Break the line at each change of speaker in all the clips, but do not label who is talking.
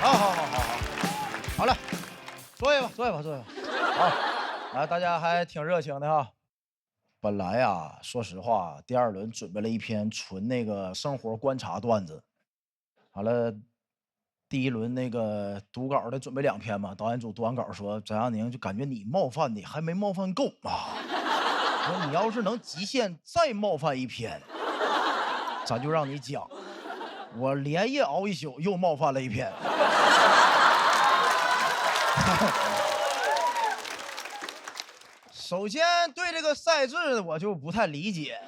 好，好了，坐下吧，坐下吧，坐下吧。好，来，大家还挺热情的哈。本来呀，说实话，第二轮准备了一篇纯那个生活观察段子，完了，第一轮那个读稿的准备2篇嘛，导演组读完稿说，翟亚宁就感觉你冒犯你还没冒犯够啊，说你要是能极限再冒犯一篇，咱就让你讲。我连夜熬一宿，又冒犯了一篇。首先对这个赛制我就不太理解。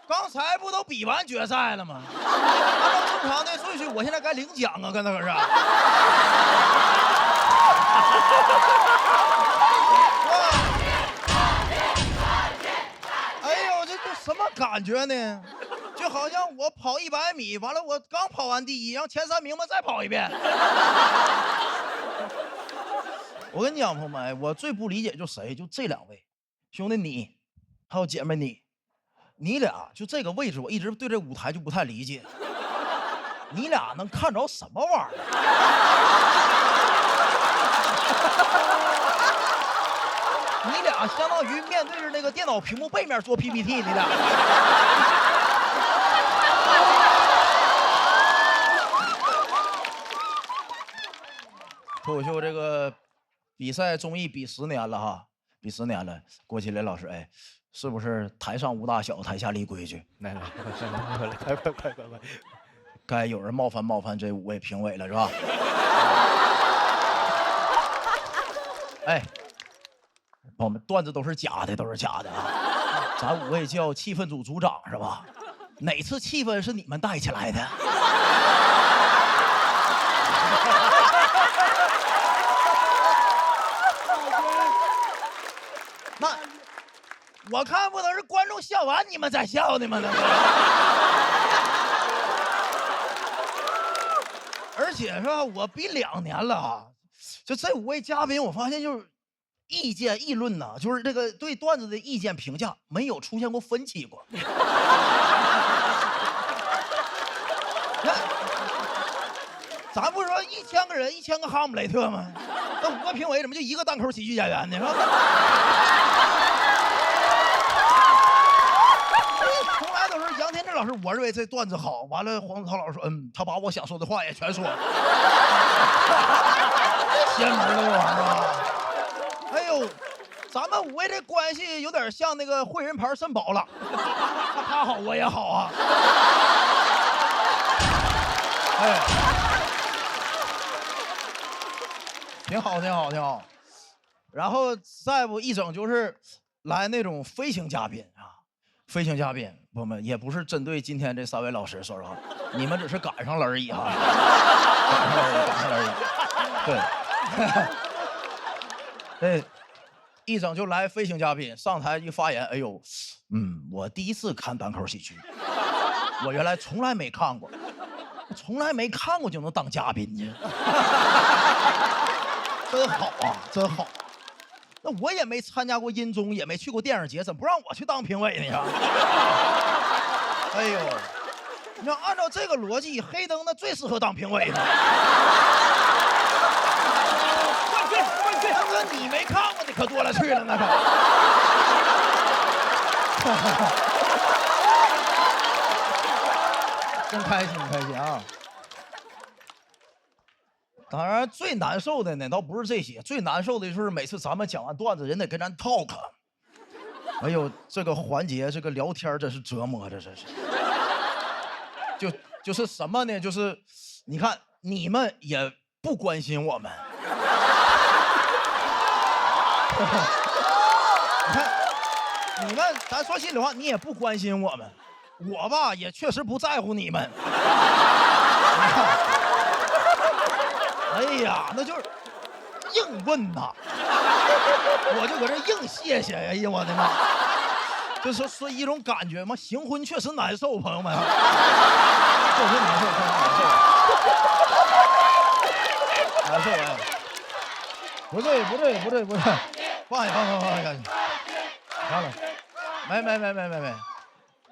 刚才不都比完决赛了吗？按照正常的顺序，我现在该领奖啊，跟那可是。哎呦，这什么感觉呢？就好像我跑100米，完了我刚跑完第一，让前3名们再跑一遍。我跟你讲，朋友们，我最不理解就谁，就这2位兄弟你，还有姐妹你俩就这个位置，我一直对这舞台就不太理解。你俩能看着什么玩意儿？你俩相当于面对着那个电脑屏幕背面做 PPT， 你俩。脱口秀这个比赛综艺比10年了哈，比10年了。郭麒麟老师，哎，是不是台上无大小，台下立规矩？来，快！该有人冒犯这5位评委了，是吧？哎，朋友们，段子都是假的啊！咱5位叫气氛组组长是吧？哪次气氛是你们带起来的？那我看不都是观众笑完你们在笑的吗？而且是吧，我比2年了啊，就这5位嘉宾，我发现就是意见议论呐，就是这个对段子的意见评价没有出现过分歧过。咱不是说1000个人1000个哈姆雷特吗？那5个评委怎么就1个单口喜剧演员呢？是吧？从来都是杨天真老师，我认为这段子好。完了，黄子韬老师说，他把我想说的话也全说了。邪门了这玩意儿！哎呦，咱们5位这关系有点像那个汇仁牌肾宝了，他好我也好啊。哎。挺好。然后再不一整就是来那种飞行嘉宾啊，飞行嘉宾，朋友们也不是针对今天这3位老师，说实话，你们只是赶上了而已哈，赶上了而已。对，一整就来飞行嘉宾上台一发言，哎呦，我第一次看单口喜剧，我原来从来没看过，就能当嘉宾去。真好啊，真好！那我也没参加过音综，也没去过电影节，怎么不让我去当评委呢？哎呦，你要按照这个逻辑，黑灯那最适合当评委的。大哥，你没看过的可多了去了，那可。真开心啊！当然，最难受的呢，倒不是这些，最难受的就是每次咱们讲完段子，人得跟咱 talk。哎呦，这个环节，这个聊天真是折磨，这是。就是什么呢？就是你看，你们也不关心我们。你看，你们，咱说心里话，你也不关心我们，我吧也确实不在乎你们。哎呀，那就是硬问呐，我就搁这硬谢谢。哎呀，我的妈！就是说一种感觉嘛，行婚确实难受，朋友们，确实难受，难受啊！不对，放下，完了，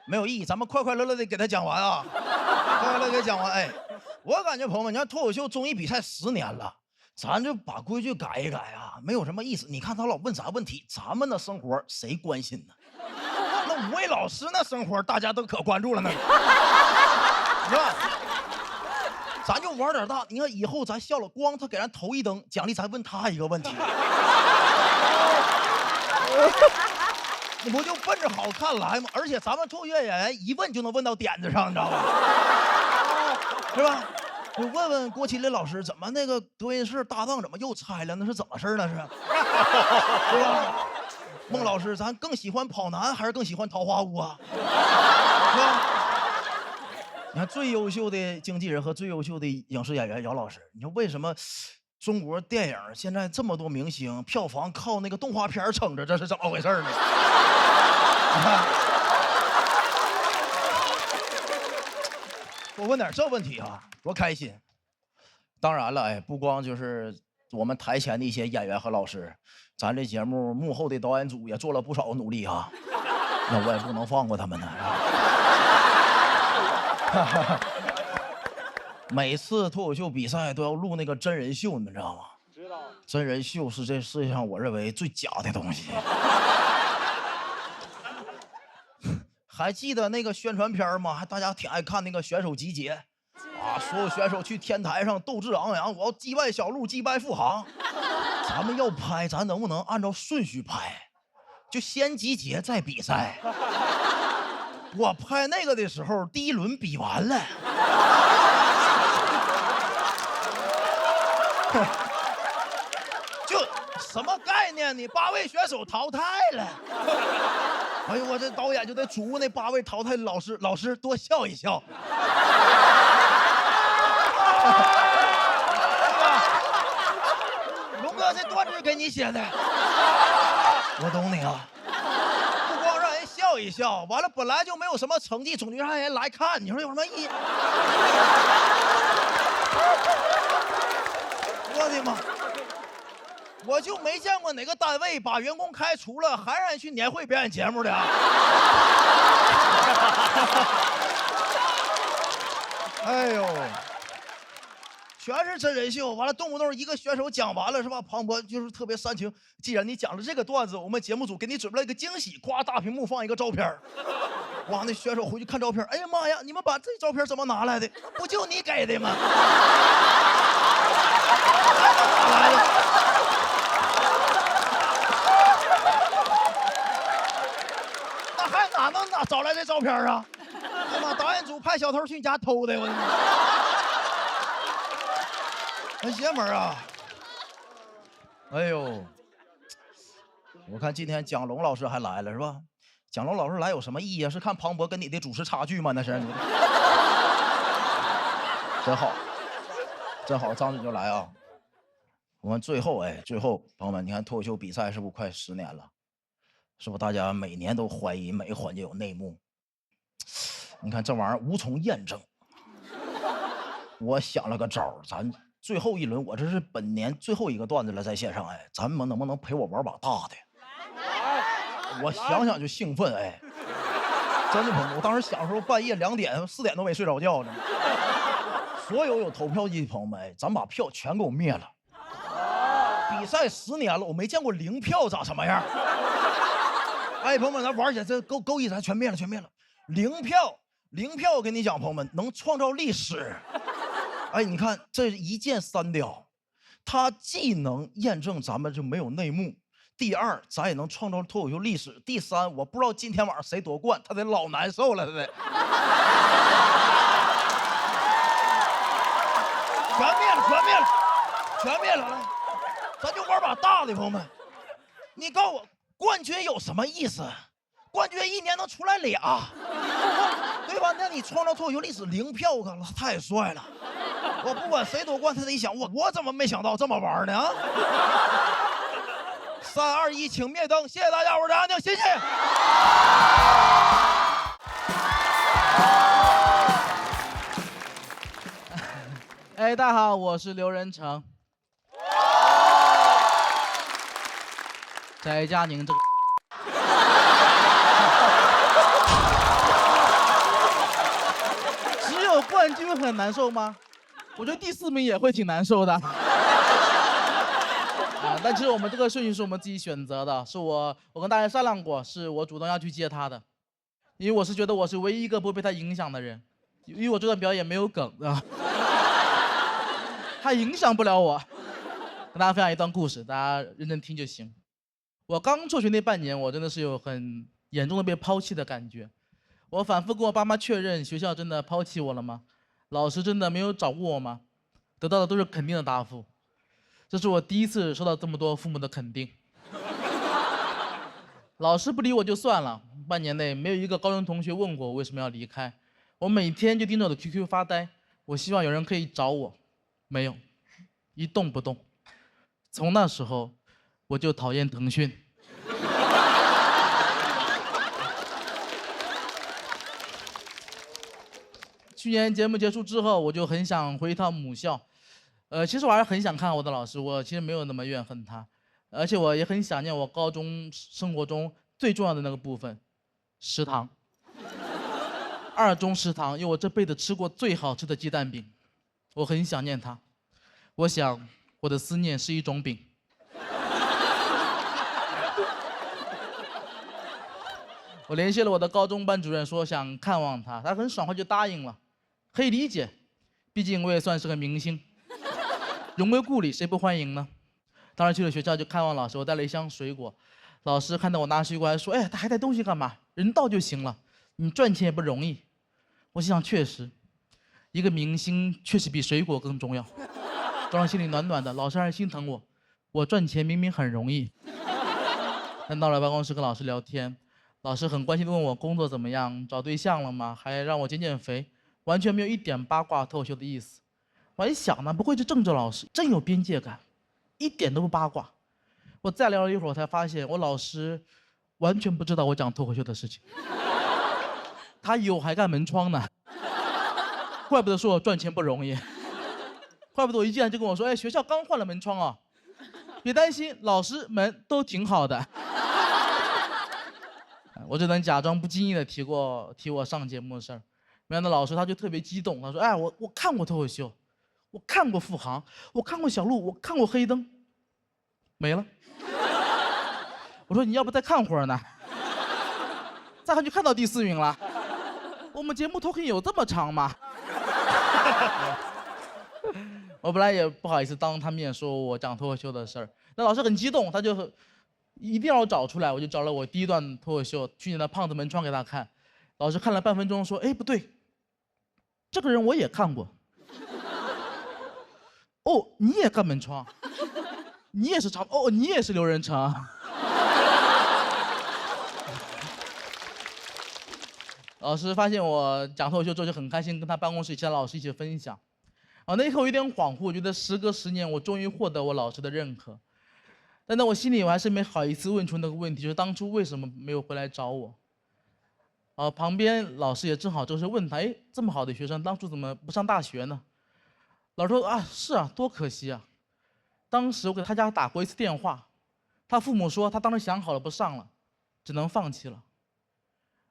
没有意义，咱们快快乐乐的给他讲完啊，快快乐乐给讲完。哎，我感觉朋友们，你看脱口秀综艺比赛10年了，咱就把规矩改一改啊，没有什么意思。你看他老问啥问题，咱们的生活谁关心呢？那5位老师那生活大家都可关注了呢，是吧？咱就玩点大，你看以后咱笑了，光他给咱投1灯，奖励咱问他一个问题。你不就奔着好看来吗？而且咱们脱口秀演员一问就能问到点子上，你知道吧？是吧？我问问郭麒麟老师，怎么那个德云社搭档怎么又拆了？那是怎么事呢？是吧？孟老师，咱更喜欢跑男还是更喜欢桃花坞啊？是吧？你看最优秀的经纪人和最优秀的影视演员姚老师，你说为什么中国电影现在这么多明星，票房靠那个动画片撑着，这是怎么回事呢？我问点这问题啊，多开心！当然了，哎，不光就是我们台前的一些演员和老师，咱这节目幕后的导演组也做了不少努力啊，那我也不能放过他们呢。每次脱口秀比赛都要录那个真人秀，你们知道吗？知道。真人秀是这世界上我认为最假的东西。还记得那个宣传片吗？还大家挺爱看那个选手集结啊，所有选手去天台上斗志昂扬，我要击败小鹿，击败付航。咱们要拍，咱能不能按照顺序拍？就先集结再比赛。我拍那个的时候，第1轮比完了。就什么概念呢？8位选手淘汰了。哎呦，我这导演就得嘱咐那8位淘汰的老师多笑一笑。龙哥，这段子给你写的，我懂你啊。不光让人笑一笑，完了本来就没有什么成绩，总得让人来看，你说有什么意义？我的妈！我就没见过哪个单位把员工开除了还让人去年会表演节目的。哎呦，全是真人秀，完了动不动一个选手讲完了是吧？庞博就是特别煽情，既然你讲了这个段子，我们节目组给你准备了一个惊喜，夸大屏幕放一个照片。哇，那选手回去看照片，哎呀妈呀，你们把这照片怎么拿来的？不就你给的吗？哪来的？哪能找来这照片啊？他妈导演组派小偷去你家偷的，我的妈！那爷们儿啊！哎呦，我看今天蒋龙老师还来了是吧？蒋龙老师来有什么意义啊？是看庞博跟你的主持差距吗？那是。真好，真好，张嘴就来啊！我们最后朋友们，你看脱口秀比赛是不是快10年了？是不是大家每年都怀疑每个环节有内幕？你看这玩意儿无从验证。我想了个招儿，咱最后一轮，我这是本年最后一个段子了，在线上，哎，咱们能不能陪我玩把大的？我想想就兴奋，哎，真的朋友，我当时想的时候半夜2点、4点都没睡着觉呢。所有投票的朋友们，哎，咱把票全给我灭了。比赛10年了，我没见过0票长什么样。哎，朋友们，咱玩起来，这够意思，咱全灭了，0票，我跟你讲，朋友们，能创造历史。哎，你看这一箭3雕，它既能验证咱们就没有内幕，第2咱也能创造脱口秀历史，第3我不知道今天晚上谁夺冠，他得老难受了，他得。全灭了，来，咱就玩把大的，朋友们，你告诉我。冠军有什么意思？冠军1年能出来俩，对吧？那你创造脱口秀历史0票，我靠，太帅了！我不管谁夺冠，他得想我怎么没想到这么玩呢？啊！3、2、1，请灭灯！谢谢大家，我是安宁，谢谢。
哎，大家好，我是刘仁成。翟佳宁这个。名很难受吗？我觉得第4名也会挺难受的。但其实我们这个顺序是我们自己选择的，是我跟大家商量过，是我主动要去接他的，因为我是觉得我是唯一一个不会被他影响的人，因为我这段表演没有梗啊，他影响不了我。跟大家分享一段故事，大家认真听就行。我刚辍学那半年，我真的是有很严重的被抛弃的感觉。我反复跟我爸妈确认，学校真的抛弃我了吗？老师真的没有找过我吗？得到的都是肯定的答复。这是我第一次收到这么多父母的肯定。老师不理我就算了，半年内没有一个高中同学问过我为什么要离开。我每天就盯着我的 QQ 发呆，我希望有人可以找我，没有，一动不动。从那时候，我就讨厌腾讯。去年节目结束之后，我就很想回一趟母校。其实我还是很想看我的老师，我其实没有那么怨恨他，而且我也很想念我高中生活中最重要的那个部分——食堂。二中食堂有我这辈子吃过最好吃的鸡蛋饼，我很想念它。我想，我的思念是一种饼。我联系了我的高中班主任，说想看望他，他很爽快就答应了，可以理解，毕竟我也算是个明星。荣归故里，谁不欢迎呢？当时去了学校就看望老师，我带了一箱水果。老师看到我拿水果还说：“哎，他还带东西干嘛？人到就行了，你赚钱也不容易。”我心想，确实，一个明星确实比水果更重要。当时心里暖暖的，老师还是心疼我。我赚钱明明很容易。但到了办公室跟老师聊天，老师很关心地问我工作怎么样，找对象了吗？还让我减减肥，完全没有一点八卦脱口秀的意思。我还想呢，不愧是政治老师，真有边界感，一点都不八卦。我再聊了一会儿，我才发现我老师完全不知道我讲脱口秀的事情。他以为我还干门窗呢，怪不得说我赚钱不容易，怪不得我一进来就跟我说：“哎，学校刚换了门窗啊，别担心，老师门都挺好的。”我只能假装不经意的提我上节目的事儿。没想到老师他就特别激动，他说：“哎，我看过脱口秀。”我看过付航，我看过小鹿，我看过黑灯，没了。我说你要不再看会儿呢？再看就看到第4名了。我们节目脱口有这么长吗？我本来也不好意思当他面说我讲脱口秀的事儿，那老师很激动，他就一定要找出来，我就找了我第1段脱口秀去年的胖子门窗给他看。老师看了半分钟说：“哎，不对，这个人我也看过。”哦，你也干门窗，你也是长哦，你也是刘仁成。老师发现我讲脱口秀之后就很开心，跟他办公室其他老师一起分享。那一刻我有点恍惚，我觉得时隔10年，我终于获得我老师的认可。但在我心里，我还是没好意思问出那个问题，就是当初为什么没有回来找我。旁边老师也正好这时候问他：“哎，这么好的学生，当初怎么不上大学呢？”老师说：“啊，是啊，多可惜啊！当时我给他家打过一次电话，他父母说他当时想好了不上了，只能放弃了。”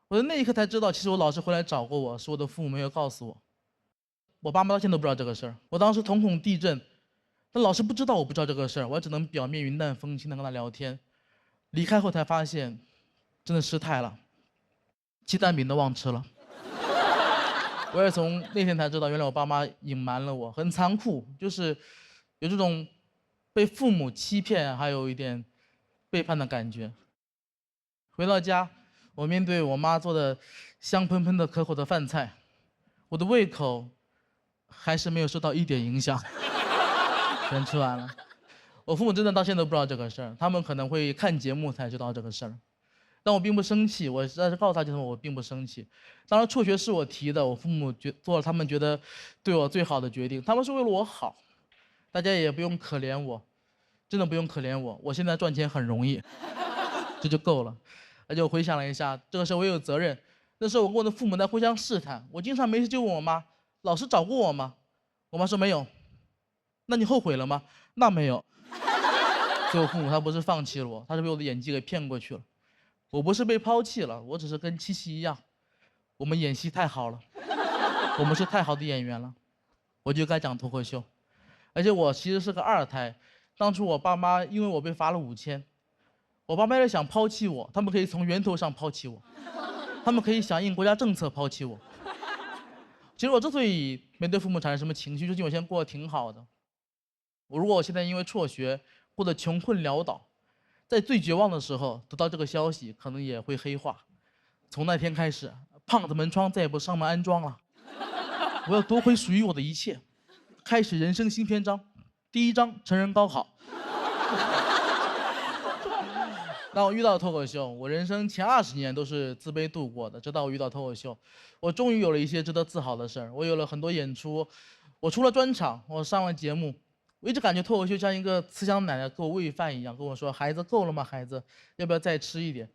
我在那一刻才知道，其实我老师回来找过我，是我的父母没有告诉我。我爸妈到现在都不知道这个事儿。我当时瞳孔地震，但老师不知道我不知道这个事儿，我只能表面云淡风轻的跟他聊天。离开后才发现，真的失态了，鸡蛋饼都忘吃了。我也从那天才知道，原来我爸妈隐瞒了我，很残酷，就是有这种被父母欺骗，还有一点背叛的感觉。回到家，我面对我妈做的香喷喷的可口的饭菜，我的胃口还是没有受到一点影响，全吃完了。我父母真的到现在都不知道这个事儿，他们可能会看节目才知道这个事儿。但我并不生气，我实在是告诉他，就是我并不生气。当然，辍学是我提的，我父母做了他们觉得对我最好的决定，他们是为了我好。大家也不用可怜我，真的不用可怜我，我现在赚钱很容易，这就够了。而且我回想了一下，这个时候我也有责任。那时候我跟我的父母在互相试探，我经常没事就问我妈：“老师找过我吗？”我妈说没有。那你后悔了吗？那没有。所以我父母他不是放弃了我，他是被我的演技给骗过去了。我不是被抛弃了，我只是跟七夕一样，我们演戏太好了。我们是太好的演员了，我就该讲脱口秀。而且我其实是个二胎，当初我爸妈因为我被罚了5000，我爸妈要是想抛弃我，他们可以从源头上抛弃我，他们可以响应国家政策抛弃我。其实我之所以没对父母产生什么情绪，就是因为我现在过得挺好的。如果我现在因为辍学过得穷困潦倒，在最绝望的时候得到这个消息，可能也会黑化。从那天开始，胖子门窗再也不上门安装了。我要夺回属于我的一切，开始人生新篇章。第1章，成人高考。当我遇到脱口秀，我人生前20年都是自卑度过的，直到我遇到脱口秀，我终于有了一些值得自豪的事儿。我有了很多演出，我出了专场，我上了节目。我一直感觉脱口秀像一个慈祥奶奶给我喂饭一样，跟我说：“孩子，够了吗？孩子，要不要再吃一点？”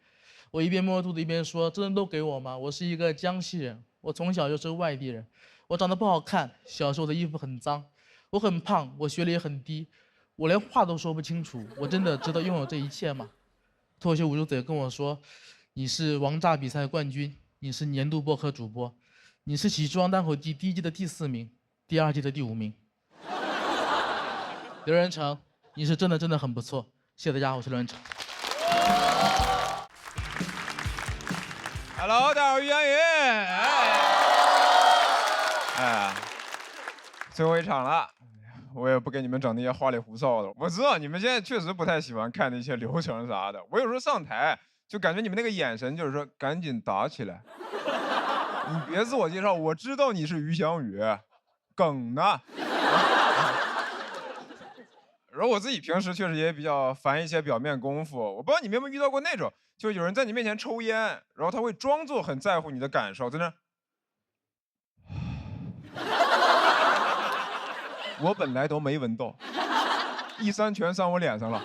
我一边摸着肚子一边说：“真的都给我吗？我是一个江西人，我从小就是外地人，我长得不好看，小时候的衣服很脏，我很胖，我学历也很低，我连话都说不清楚，我真的值得拥有这一切吗？”脱口秀五洲嘴跟我说：“你是王炸比赛冠军，你是年度播客主播，你是喜剧王单口第1季的第4名，第2季的第5名。”刘仁成，你是真的很不错，谢谢大家，我是刘仁成。
Hello， 大家好，于洋宇。哎，最后一场了，我也不给你们整那些花里胡哨的。我知道你们现在确实不太喜欢看那些流程啥的。我有时候上台就感觉你们那个眼神就是说赶紧打起来。你别自我介绍，我知道你是于翔宇，梗呢。然后我自己平时确实也比较烦一些表面功夫，我不知道你们有没有遇到过那种，就是有人在你面前抽烟，然后他会装作很在乎你的感受，在那。我本来都没闻到，1、3全上我脸上了，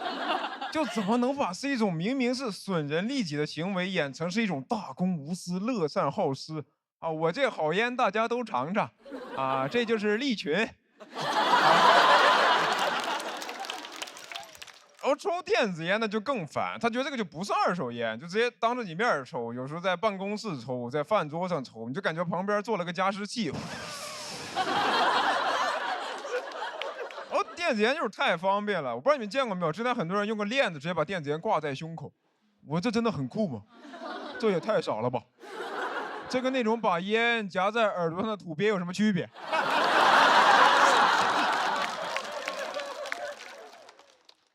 就怎么能把这种明明是损人利己的行为演成是一种大公无私、乐善好施啊？我这好烟大家都尝尝，啊，这就是利群。然后抽电子烟的就更烦，他觉得这个就不是2手烟，就直接当着你面抽，有时候在办公室抽，在饭桌上抽，你就感觉旁边坐了个加湿器。然后电子烟就是太方便了，我不知道你们见过没有，之前很多人用个链子直接把电子烟挂在胸口，我这真的很酷吗？这也太傻了吧！这跟那种把烟夹在耳朵上的土鳖有什么区别？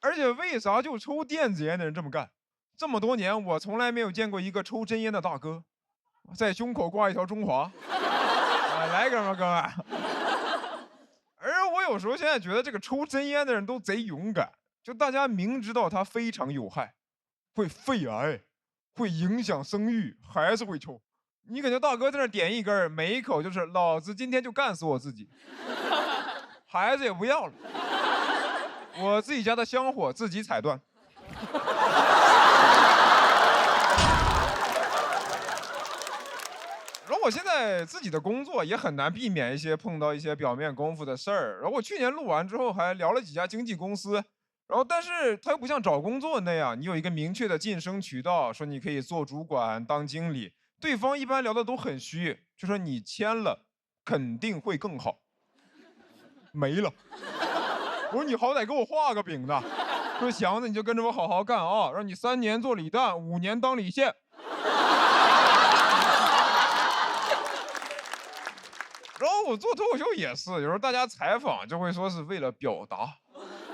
而且为啥就抽电子烟的人这么干？这么多年，我从来没有见过一个抽真烟的大哥，在胸口挂一条中华。来哥们儿，哥们儿。而我有时候现在觉得这个抽真烟的人都贼勇敢，就大家明知道它非常有害，会肺癌，会影响生育，还是会抽。你感觉大哥在那点一根，每一口就是老子今天就干死我自己，孩子也不要了。我自己家的香火自己踩断。然后我现在自己的工作也很难避免一些碰到一些表面功夫的事儿。然后我去年录完之后还聊了几家经纪公司，然后但是它又不像找工作那样，你有一个明确的晋升渠道，说你可以做主管当经理。对方一般聊的都很虚，就说你签了肯定会更好。没了。我说你好歹给我画个饼呢，说祥子你就跟着我好好干啊，让你3年做李诞，5年当李现。然后我做脱口秀也是，有时候大家采访就会说是为了表达，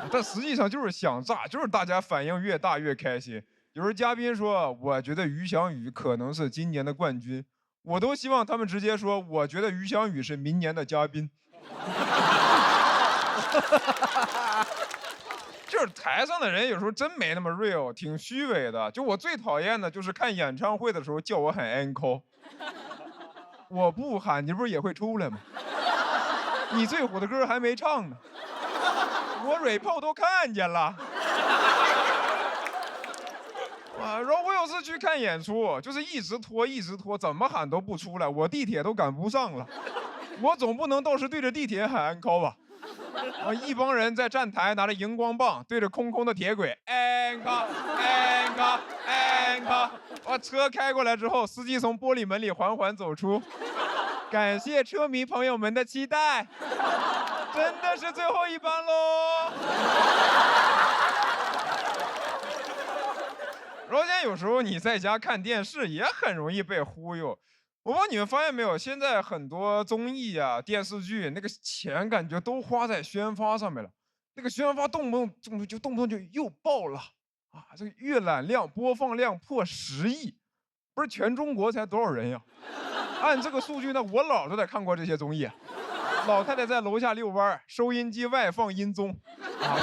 但实际上就是想炸，就是大家反应越大越开心。有时候嘉宾说我觉得于翔宇可能是今年的冠军，我都希望他们直接说我觉得于翔宇是明年的嘉宾。就是台上的人有时候真没那么 real， 挺虚伪的。就我最讨厌的就是看演唱会的时候叫我喊 encore， 我不喊你不是也会出来吗？你最火的歌还没唱呢，我蕊炮都看见了。然后我有次去看演出，就是一直拖，怎么喊都不出来，我地铁都赶不上了。我总不能到时对着地铁喊 encore 吧？一帮人在站台拿着荧光棒对着空空的铁轨 encore。 车开过来之后，司机从玻璃门里缓缓走出，感谢车迷朋友们的期待，真的是最后一班喽。然后现在有时候你在家看电视也很容易被忽悠。我不知道你们发现没有，现在很多综艺啊、电视剧那个钱感觉都花在宣发上面了，那个宣发动不动就又爆了啊！这个阅览量、播放量破10亿，不是全中国才多少人呀？按这个数据，那我姥都得看过这些综艺啊。老太太在楼下遛弯，收音机外放音综，啊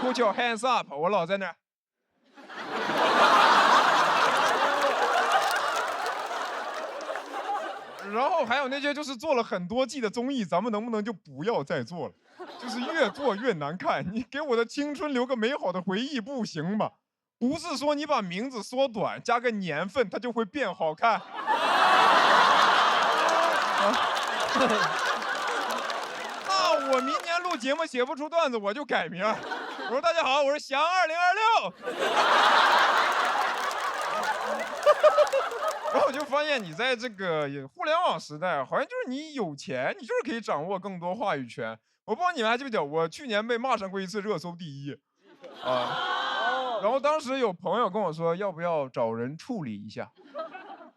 ，Put your hands up， 我姥在那儿。然后还有那些就是做了很多季的综艺，咱们能不能就不要再做了？就是越做越难看，你给我的青春留个美好的回忆不行吗？不是说你把名字缩短，加个年份，它就会变好看。那我明年录节目写不出段子，我就改名。我说大家好，我是翔2026。然后我就发现，你在这个互联网时代，好像就是你有钱，你就是可以掌握更多话语权。我不知道你们还记不记得，我去年被骂上过一次热搜第1，啊，然后当时有朋友跟我说，要不要找人处理一下？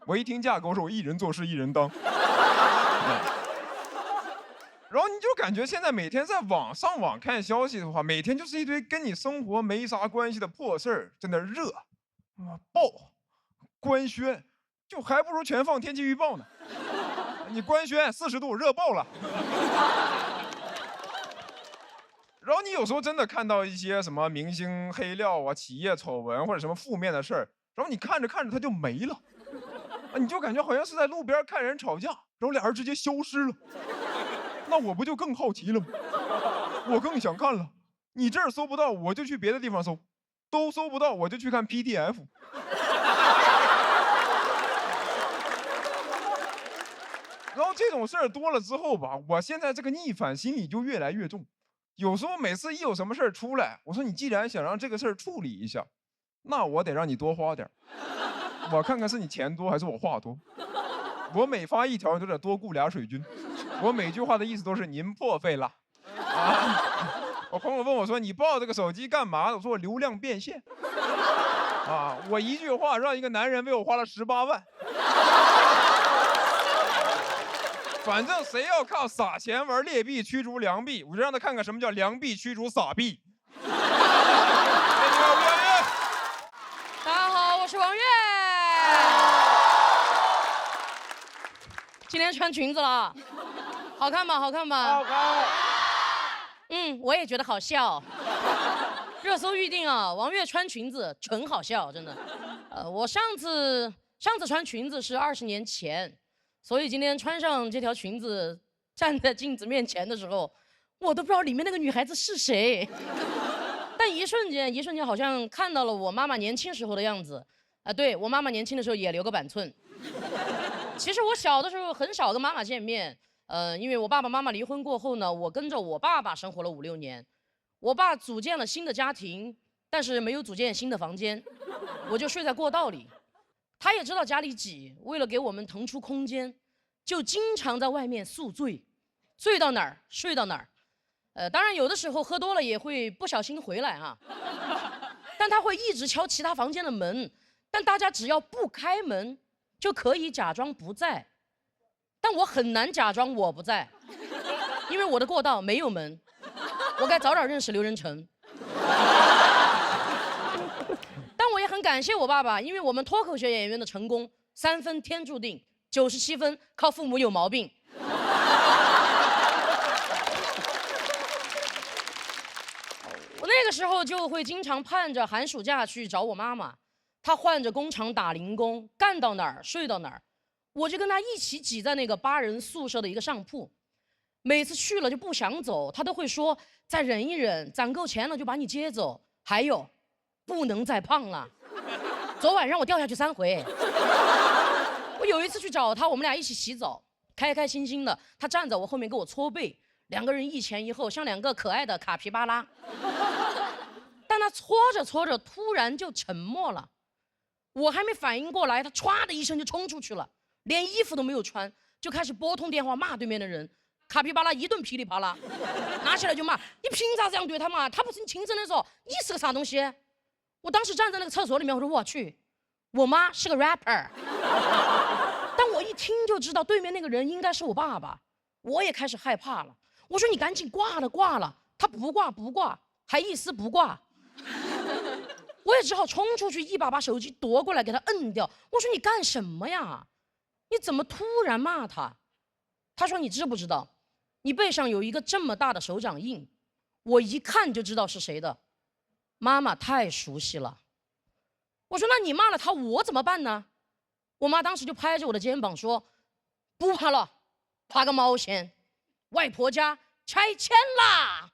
我一听价格，我说我一人做事一人当。然后你就感觉现在每天在上网看消息的话，每天就是一堆跟你生活没啥关系的破事儿，在那热，爆，官宣。就还不如全放天气预报呢。你官宣40度热爆了。然后你有时候真的看到一些什么明星黑料啊、企业丑闻或者什么负面的事儿，然后你看着看着它就没了，啊，你就感觉好像是在路边看人吵架，然后俩人直接消失了。那我不就更好奇了吗？我更想看了。你这儿搜不到，我就去别的地方搜；都搜不到，我就去看 PDF。然后这种事儿多了之后吧，我现在这个逆反心理就越来越重。有时候每次一有什么事儿出来，我说你既然想让这个事儿处理一下，那我得让你多花点儿。我看看是你钱多还是我话多。我每发一条，你都得多雇俩水军。我每句话的意思都是您破费了。啊，我朋友问我说你抱这个手机干嘛？我说我流量变现。啊，我一句话让一个男人为我花了18万。反正谁要靠撒钱玩劣币驱逐良币，我就让他看看什么叫良币驱逐傻币。
大家好，我是王悦。今天穿裙子了，好看吗？好看吗？
好看。
我也觉得好笑。热搜预定啊，王悦穿裙子纯好笑，真的。我上次穿裙子是20年前。所以今天穿上这条裙子，站在镜子面前的时候，我都不知道里面那个女孩子是谁。但一瞬间好像看到了我妈妈年轻时候的样子。对，我妈妈年轻的时候也留个板寸。其实我小的时候很少跟妈妈见面，因为我爸爸妈妈离婚过后呢，我跟着我爸爸生活了5、6年。我爸组建了新的家庭，但是没有组建新的房间，我就睡在过道里。他也知道家里挤，为了给我们腾出空间，就经常在外面宿醉，醉到哪儿睡到哪儿。当然有的时候喝多了也会不小心回来啊。但他会一直敲其他房间的门，但大家只要不开门，就可以假装不在。但我很难假装我不在，因为我的过道没有门。我该早点认识刘仁成。但我也很感谢我爸爸，因为我们脱口秀演员的成功3分天注定，97分靠父母有毛病。我那个时候就会经常盼着寒暑假去找我妈妈，她换着工厂打零工，干到哪儿睡到哪儿，我就跟她一起挤在那个8人宿舍的一个上铺。每次去了就不想走，她都会说再忍一忍，攒够钱了就把你接走。还有。不能再胖了，昨晚让我掉下去3回。我有一次去找他，我们俩一起洗澡，开开心心的，他站在我后面给我搓背，2个人一前一后，像2个可爱的卡皮巴拉。但他搓着搓着，突然就沉默了。我还没反应过来，他歘的一声就冲出去了，连衣服都没有穿，就开始拨通电话骂对面的人，卡皮巴拉一顿噼里啪啦，拿起来就骂，你凭啥这样对他嘛？他不是你亲生的时候，你是个啥东西？我当时站在那个厕所里面，我说我去，我妈是个 rapper， 但我一听就知道对面那个人应该是我爸爸，我也开始害怕了。我说你赶紧挂了，他不挂，还一丝不挂。我也只好冲出去，一把把手机夺过来给他摁掉。我说你干什么呀？你怎么突然骂他？他说你知不知道，你背上有一个这么大的手掌印，我一看就知道是谁的。妈妈太熟悉了。我说那你骂了他，我怎么办呢？我妈当时就拍着我的肩膀说，不怕了，怕个毛线，外婆家拆迁啦。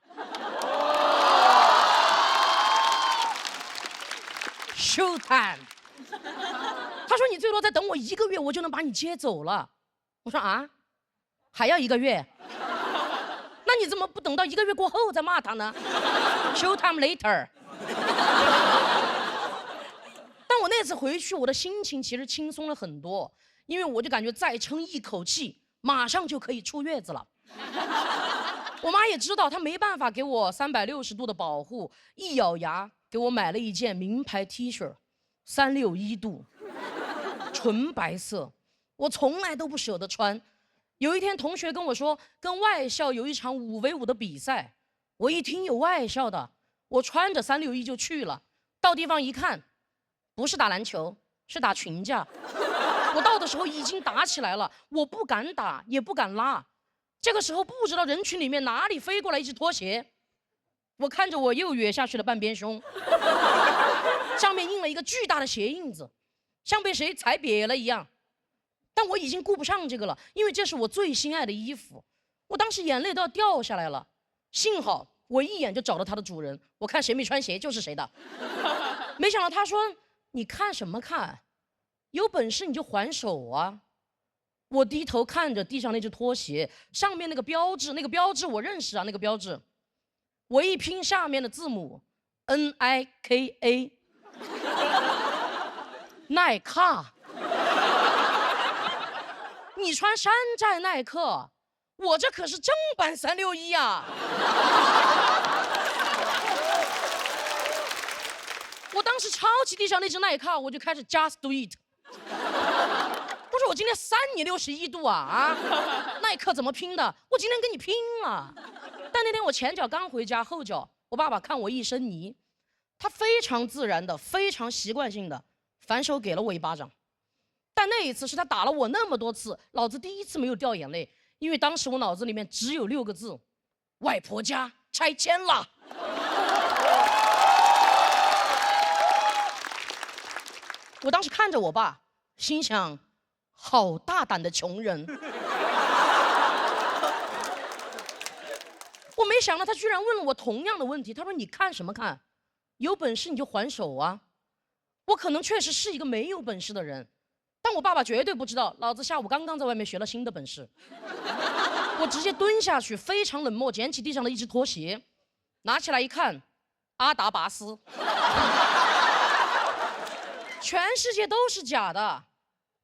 Show time。他说你最多再等我1个月，我就能把你接走了。我说啊，还要1个月？那你怎么不等到1个月过后再骂他呢 ？Show time later。但我那次回去，我的心情其实轻松了很多，因为我就感觉再撑一口气，马上就可以出月子了。我妈也知道，她没办法给我360度的保护，一咬牙给我买了一件名牌 T 恤，361度，纯白色，我从来都不舍得穿。有一天，同学跟我说，跟外校有一场5v5的比赛，我一听有外校的，我穿着361就去了。到地方一看，不是打篮球，是打群架。我到的时候已经打起来了，我不敢打，也不敢拉。这个时候不知道人群里面哪里飞过来一只拖鞋，我看着我又跃下去了半边胸，上面印了一个巨大的鞋印子，像被谁踩瘪了一样。但我已经顾不上这个了，因为这是我最心爱的衣服。我当时眼泪都要掉下来了，幸好我一眼就找到它的主人，我看谁没穿鞋就是谁的。没想到他说：“你看什么看？有本事你就还手啊！”我低头看着地上那只拖鞋，上面那个标志我认识啊，那个标志。我一拼下面的字母 NIKA， 耐卡。你穿山寨耐克，我这可是正版361啊！我当时抄起地上那只耐克，我就开始 just do it。我说我今天3你61度啊！耐克怎么拼的？我今天跟你拼了。但那天我前脚刚回家，后脚我爸爸看我一身泥，他非常自然的、非常习惯性的反手给了我一巴掌。但那一次是他打了我那么多次，老子第一次没有掉眼泪，因为当时我脑子里面只有6个字：外婆家拆迁了。我当时看着我爸，心想：好大胆的穷人。我没想到他居然问了我同样的问题，他说：“你看什么看？有本事你就还手啊！”我可能确实是一个没有本事的人。但我爸爸绝对不知道，老子下午刚刚在外面学了新的本事。我直接蹲下去，非常冷漠，捡起地上的一只拖鞋，拿起来一看，阿达拔斯。全世界都是假的，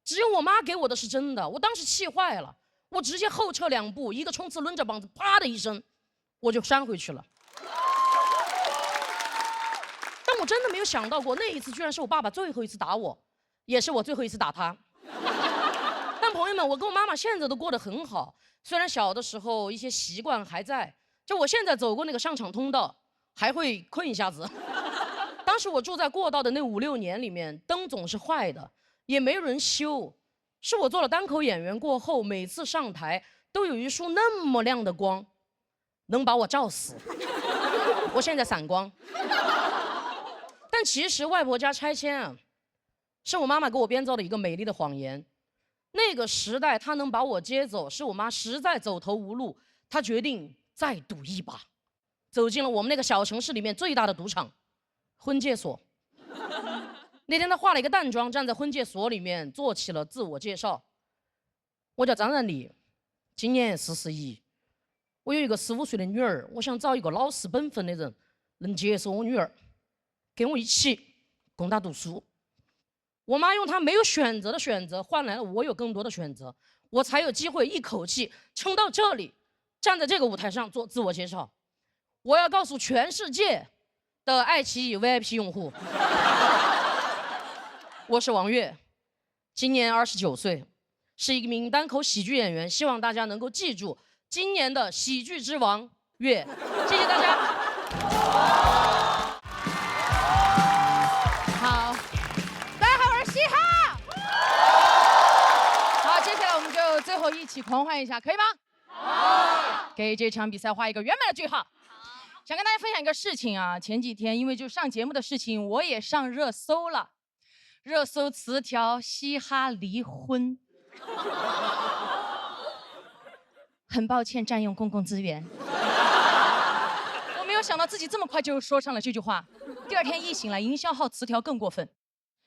只有我妈给我的是真的。我当时气坏了，我直接后撤2步，一个冲刺抡着膀子，啪的一声，我就扇回去了。但我真的没有想到过，那一次居然是我爸爸最后一次打我。也是我最后一次打他。但朋友们，我跟我妈妈现在都过得很好，虽然小的时候一些习惯还在，就我现在走过那个上场通道还会困一下子。当时我住在过道的那5、6年里面，灯总是坏的，也没人修，是我做了单口演员过后，每次上台都有一束那么亮的光能把我照死。我现在散光。但其实外婆家拆迁啊，是我妈妈给我编造的一个美丽的谎言。那个时代，她能把我接走，是我妈实在走投无路，她决定再赌一把，走进了我们那个小城市里面最大的赌场——婚介所。那天她化了一个淡妆，站在婚介所里面做起了自我介绍：“我叫张然丽，今年41，我有一个15岁的女儿，我想找一个老实本分的人，能接受我女儿，跟我一起供她读书。”我妈用她没有选择的选择换来了我有更多的选择，我才有机会一口气撑到这里，站在这个舞台上做自我介绍。我要告诉全世界的爱奇艺 VIP 用户，我是王悦，今年29岁，是一名单口喜剧演员，希望大家能够记住今年的喜剧之王悦，谢谢大家。
好，大家好，我是嘻哈。好，接下来我们就最后一起狂欢一下，可以吗？好，给这场比赛画一个圆满的句号。想跟大家分享一个事情啊，前几天因为就上节目的事情，我也上热搜了，热搜词条嘻哈离婚。很抱歉占用公共资源。我没有想到自己这么快就说上了这句话。第二天一醒来，营销号词条更过分：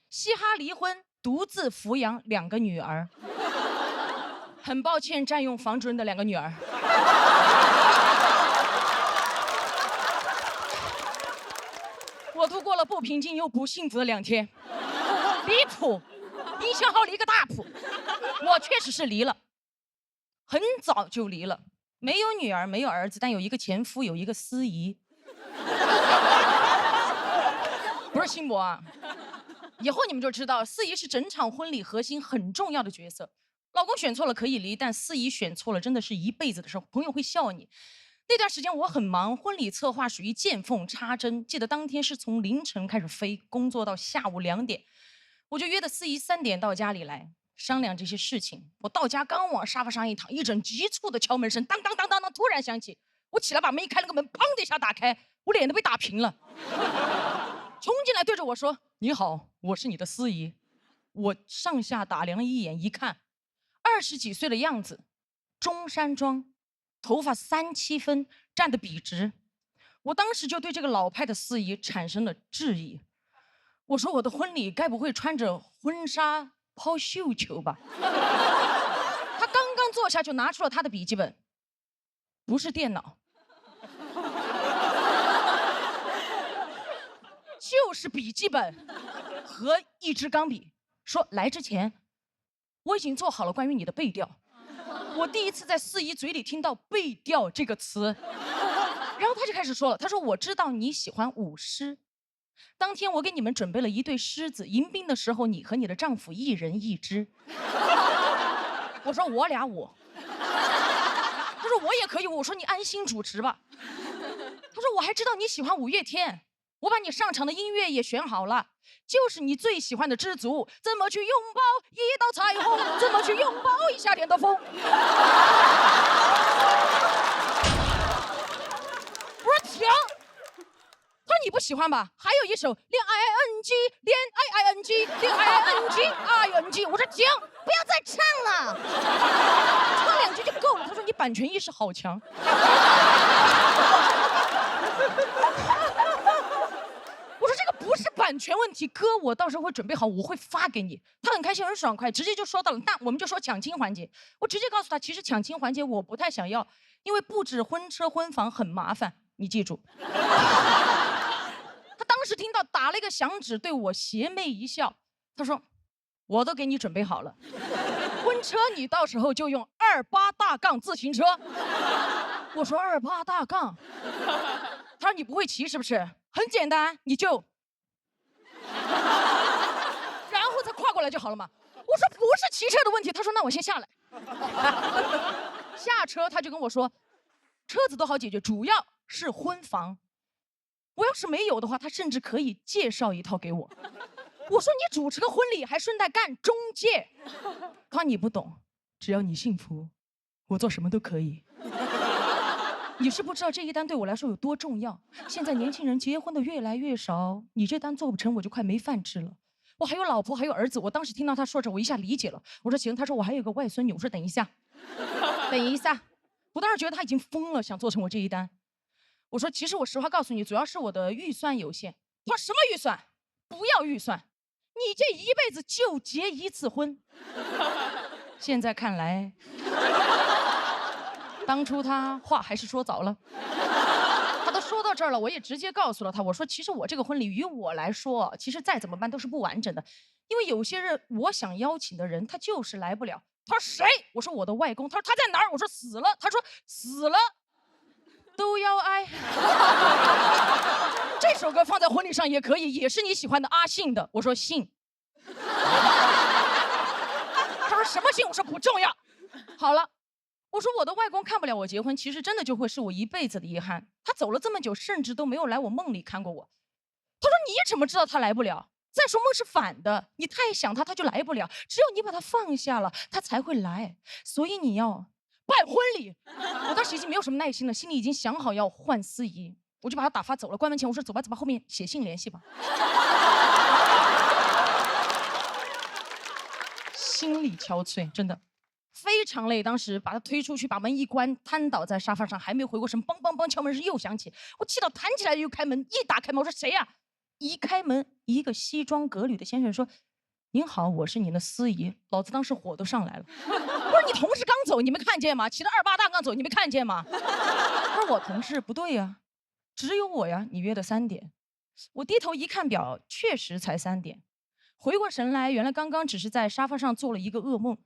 嘻哈离婚，独自抚养2个女儿。很抱歉占用房主任的2个女儿。我度过了不平静又不幸福的2天，离谱，营销号离个大谱。我确实是离了，很早就离了，没有女儿，没有儿子，但有一个前夫，有一个司仪。不是新博啊，以后你们就知道，司仪是整场婚礼核心很重要的角色。老公选错了可以离，但司仪选错了真的是一辈子的事，朋友会笑你。那段时间我很忙，婚礼策划属于见缝插针。记得当天是从凌晨开始飞，工作到下午2点，我就约的司仪3点到家里来商量这些事情。我到家刚往沙发上一躺，一阵急促的敲门声当当当当当突然响起。我起来把门一开，那个门砰的一下打开，我脸都被打平了。冲进来对着我说：“你好，我是你的司仪。”我上下打量一眼，一看，20几岁的样子，中山装，头发3、7分，站得笔直。我当时就对这个老派的司仪产生了质疑。我说：“我的婚礼该不会穿着婚纱抛绣球吧？”他刚刚坐下就拿出了他的笔记本，不是电脑，就是笔记本和一支钢笔，说来之前我已经做好了关于你的背调。我第一次在司仪嘴里听到背调这个词，然后他就开始说了，他说：“我知道你喜欢舞狮，当天我给你们准备了一对狮子，迎宾的时候你和你的丈夫一人1只。”我说：“我俩舞。”他说：“我也可以。”我说：“你安心主持吧。”他说：“我还知道你喜欢5月天，我把你上场的音乐也选好了，就是你最喜欢的知足，怎么去拥抱一道彩虹，怎么去拥抱一夏天的风。”我说停，他说你不喜欢吧？还有一首恋 ing 恋 iing 恋 iing ing， 我说停，不要再唱了，唱2句就够了。他说你版权意识好强。我说这个不是版权问题，哥，我到时候会准备好，我会发给你。他很开心，很爽快，直接就说到了。那我们就说抢亲环节，我直接告诉他，其实抢亲环节我不太想要，因为布置婚车婚房很麻烦，你记住。他当时听到打了一个响指，对我邪魅一笑，他说：“我都给你准备好了，婚车你到时候就用28大杠自行车。”我说28大杠，他说你不会骑是不是？很简单，你就，然后再跨过来就好了嘛。我说不是骑车的问题，他说那我先下来。下车他就跟我说，车子都好解决，主要是婚房。我要是没有的话，他甚至可以介绍一套给我。我说你主持个婚礼还顺带干中介，他说你不懂，只要你幸福，我做什么都可以。你是不知道这一单对我来说有多重要。现在年轻人结婚的越来越少，你这单做不成，我就快没饭吃了。我还有老婆，还有儿子。我当时听到他说这，我一下理解了。我说行，他说我还有个外孙女。我说等一下，等一下。我当时觉得他已经疯了，想做成我这一单。我说其实我实话告诉你，主要是我的预算有限。他说什么预算？不要预算，你这一辈子就结1次婚。现在看来。当初他话还是说早了，他都说到这儿了，我也直接告诉了他，我说其实我这个婚礼于我来说，其实再怎么办都是不完整的，因为有些人我想邀请的人，他就是来不了。他说谁？我说我的外公。他说他在哪儿？我说死了。他说死了都要爱。这首歌放在婚礼上也可以，也是你喜欢的阿信的。我说信。他说什么信？我说不重要。好了，我说我的外公看不了我结婚，其实真的就会是我一辈子的遗憾。他走了这么久，甚至都没有来我梦里看过我。他说你怎么知道他来不了？再说梦是反的，你太想他，他就来不了。只有你把他放下了，他才会来。所以你要办婚礼。我当时已经没有什么耐心了，心里已经想好要换司仪，我就把他打发走了。关门前我说走吧走吧，后面写信联系吧。心力憔悴，真的非常累。当时把他推出去，把门一关，瘫倒在沙发上，还没回过神，梆梆梆敲门声又响起，我气到弹起来又开门，一打开门我说谁呀？一开门，一个西装革履的先生说：“您好，我是您的司仪。”老子当时火都上来了。我说：“你同事刚走，你没看见吗？骑着28大刚走，你没看见吗？”他说：“我同事不对呀，只有我呀。你约的3点。”我低头一看表，确实才3点。回过神来，原来刚刚只是在沙发上做了一个噩梦，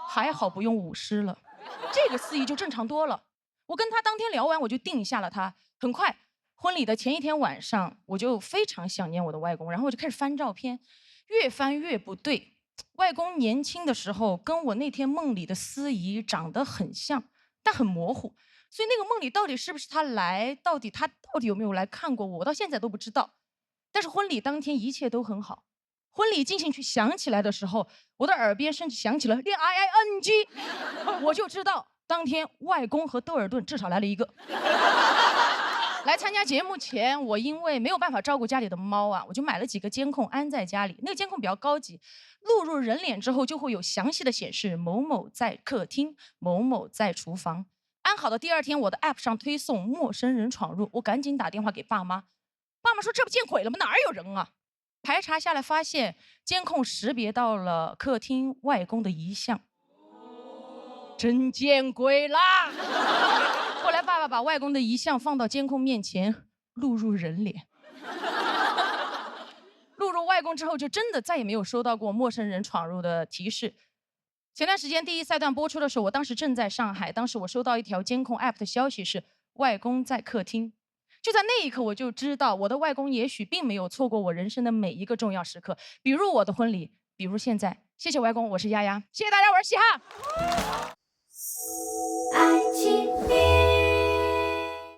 还好不用舞狮了，这个司仪就正常多了。我跟他当天聊完，我就定下了他。很快。婚礼的前一天晚上，我就非常想念我的外公，然后我就开始翻照片，越翻越不对。外公年轻的时候跟我那天梦里的司仪长得很像，但很模糊，所以那个梦里到底是不是他来，他到底有没有来看过我，到现在都不知道。但是婚礼当天一切都很好。婚礼进行曲响起来的时候，我的耳边甚至响起了恋 IING， 我就知道当天外公和窦尔顿至少来了一个。来参加节目前，我因为没有办法照顾家里的猫啊，我就买了几个监控安在家里。那个监控比较高级，录入人脸之后就会有详细的显示某某在客厅，某某在厨房。安好的第2天，我的 app 上推送陌生人闯入，我赶紧打电话给爸妈。爸妈说这不见鬼了吗？哪儿有人啊？排查下来发现监控识别到了客厅外公的遗像。真见鬼啦！后来爸爸把外公的遗像放到监控面前，录入人脸。录入外公之后，就真的再也没有收到过陌生人闯入的提示。前段时间第1赛段播出的时候，我当时正在上海，当时我收到一条监控 app 的消息是外公在客厅。就在那一刻，我就知道我的外公也许并没有错过我人生的每一个重要时刻，比如我的婚礼，比如现在。谢谢外公，我是丫丫，谢谢大家，我是嘻哈。
爱情。